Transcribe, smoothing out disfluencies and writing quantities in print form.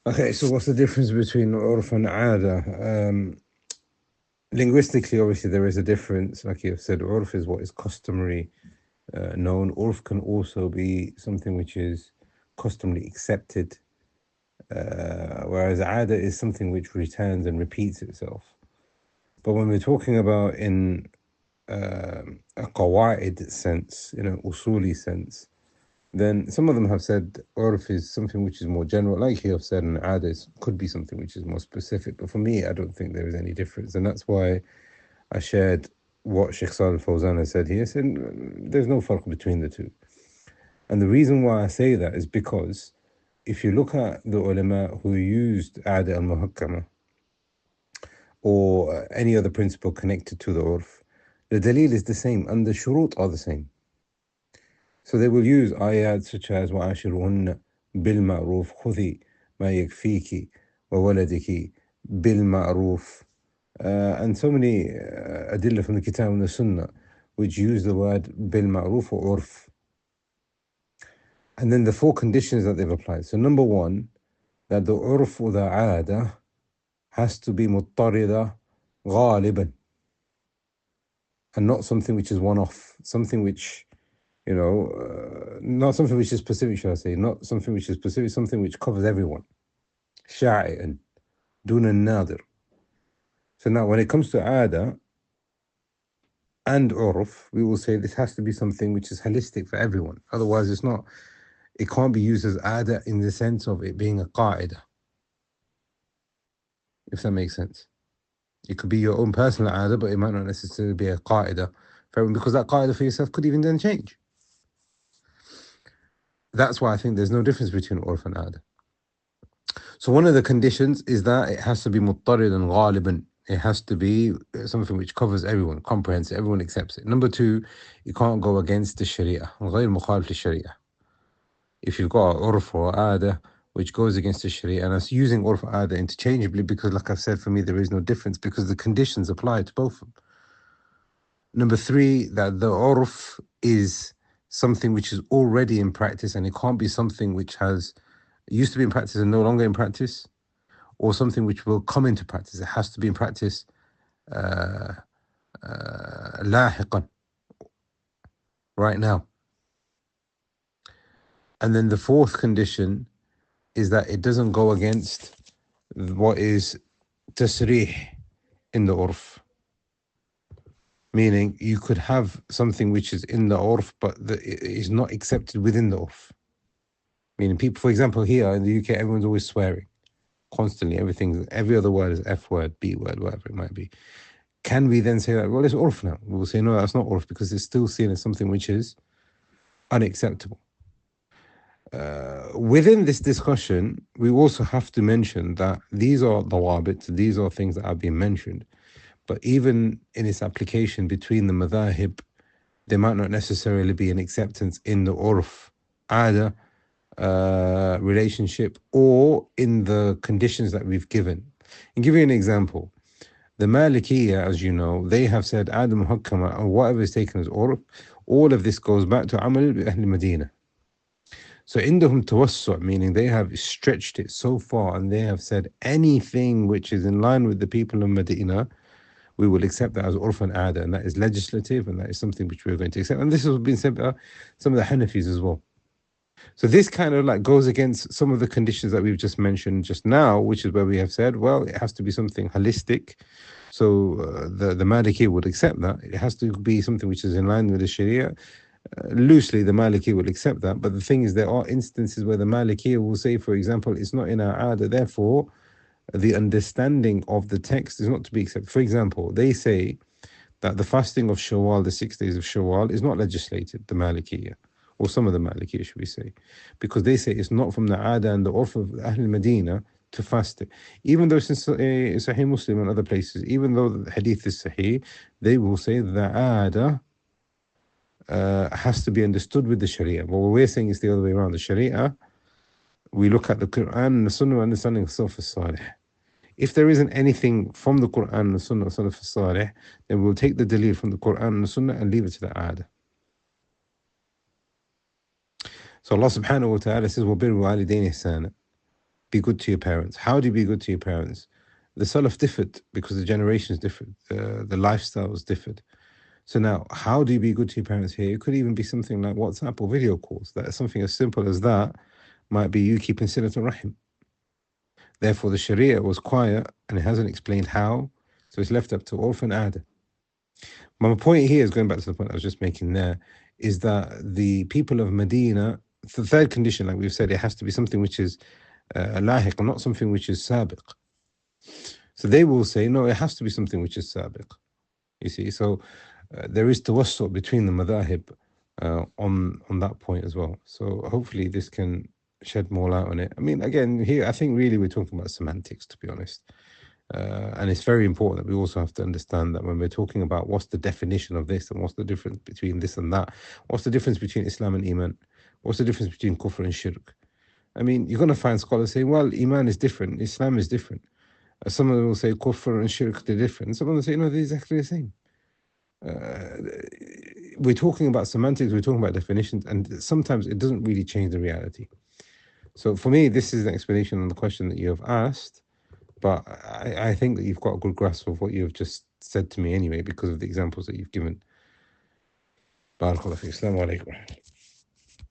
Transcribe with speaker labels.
Speaker 1: Okay, so what's the difference between urf and aada? Linguistically, obviously, there is a difference. Like you've said, urf is what is customary known. Urf can also be something which is customarily accepted, whereas aada is something which returns and repeats itself. But when we're talking about in a qawaid sense, in an usuli sense, then some of them have said urf is something which is more general, like you have said, and aada could be something which is more specific. But for me, I don't think there is any difference, and that's why I shared what Sheikh Salih Fawzan has said here. Said there's no farq between the two, and the reason why I say that is because if you look at the ulama who used aada al-muhakkama or any other principle connected to the urf, the dalil is the same and the shurut are the same. So they will use ayat such as وَعَاشِرُهُنَّ بِالْمَعْرُوفِ خُذِي مَا يَكْفِيكِ وَوَلَدِكِ بِالْمَعْرُوفِ and so many adillah from the Kitab and the Sunnah which use the word bil-ma'ruf or urf. And then the four conditions that they've applied. So number one, that the urf or the aada has to be muttarida ghaliban, and not something which is one-off, something which, not something which is specific, should I say, not something which is specific, something which covers everyone. Sha'i'an, dun al-nadir. So now when it comes to aada and urf, we will say this has to be something which is holistic for everyone. Otherwise, it can't be used as aada in the sense of it being a qaida, if that makes sense. It could be your own personal aada, but it might not necessarily be a qaida for everyone, because that qaida for yourself could even then change. That's why I think there's no difference between urf and aada. So one of the conditions is that it has to be muttarid and ghaliban. It has to be something which covers everyone, comprehensive, everyone accepts it. Number two, it can't go against the sharia. غير مخالف للشريعة. If you've got urf or aada which goes against the sharia, and it's using urf or aada interchangeably, because like I've said, for me there is no difference because the conditions apply to both of them. Number three, that the urf is something which is already in practice, and it can't be something which used to be in practice and no longer in practice, or something which will come into practice. It has to be in practice لاحقا, right now. And then the fourth condition is that it doesn't go against what is tasrih in the urf. Meaning you could have something which is in the urf, but it is not accepted within the urf. Meaning people, for example, here in the UK, everyone's always swearing constantly. Every other word is F word, B word, whatever it might be. Can we then say that, well, it's urf now? We'll say, no, that's not urf, because it's still seen as something which is unacceptable. Within this discussion, we also have to mention that these are dawabit, these are things that have been mentioned. But even in its application between the madhahib, there might not necessarily be an acceptance in the urf, aada relationship, or in the conditions that we've given. And give you an example. The Malikiyya, as you know, they have said aada muhakkama, or whatever is taken as urf, all of this goes back to amal bi ahli Medina. So indahum tawassu', meaning they have stretched it so far, and they have said anything which is in line with the people of Medina, we will accept that as urf and aada, and that is legislative, and that is something which we're going to accept. And this has been said by some of the Hanafis as well. So this kind of like goes against some of the conditions that we've just mentioned just now, which is where we have said, well, it has to be something holistic. So the Maliki would accept that. It has to be something which is in line with the Sharia. Loosely, the Maliki will accept that. But the thing is, there are instances where the Maliki will say, for example, it's not in our aada, therefore, the understanding of the text is not to be accepted. For example, they say that the fasting of Shawwal, the 6 days of Shawwal, is not legislated, the Malikiyya, or some of the Malikiyya, should we say, because they say it's not from the aada and the urf of Ahl Medina to fast it. Even though it's in Sahih Muslim and other places, even though the hadith is Sahih, they will say the aada has to be understood with the Sharia. But what we're saying is the other way around. The Sharia, we look at the Quran and the Sunnah understanding of Salaf al-Salih. If there isn't anything from the Quran and the Sunnah of Salaf al-Salih, then we'll take the dalil from the Quran and the Sunnah and leave it to the aada. So Allah subhanahu wa ta'ala says, وَبِرُّ وَالِدَيْنِ إِحْسَانًا. be good to your parents. How do you be good to your parents? The Salaf differed because the generations differed, the lifestyles differed. So now, how do you be good to your parents here? It could even be something like WhatsApp or video calls. That something as simple as that might be you keeping silat al-rahim. Therefore, the Sharia was quiet and it hasn't explained how, so it's left up to Urf and Aadah. My point here is going back to the point I was just making there, is that the people of Medina, the third condition, like we've said, it has to be something which is lahiq, not something which is sabiq. So they will say, no, it has to be something which is sabiq. You see, so there is tawassut between the madhahib on that point as well. So hopefully this can shed more light on it. I mean, again, here I think really we're talking about semantics, to be honest. And it's very important that we also have to understand that when we're talking about what's the definition of this and what's the difference between this and that, what's the difference between Islam and Iman, what's the difference between kufr and shirk. I mean, you're going to find scholars saying, well, Iman is different, Islam is different. Some of them will say kufr and shirk, they're different. Some of them say, no, they're exactly the same. We're talking about semantics, we're talking about definitions, and sometimes it doesn't really change the reality. So for me, this is an explanation on the question that you have asked, but I think that you've got a good grasp of what you've just said to me anyway, because of the examples that you've given. Barakallahu feek. Assalamu alaikum.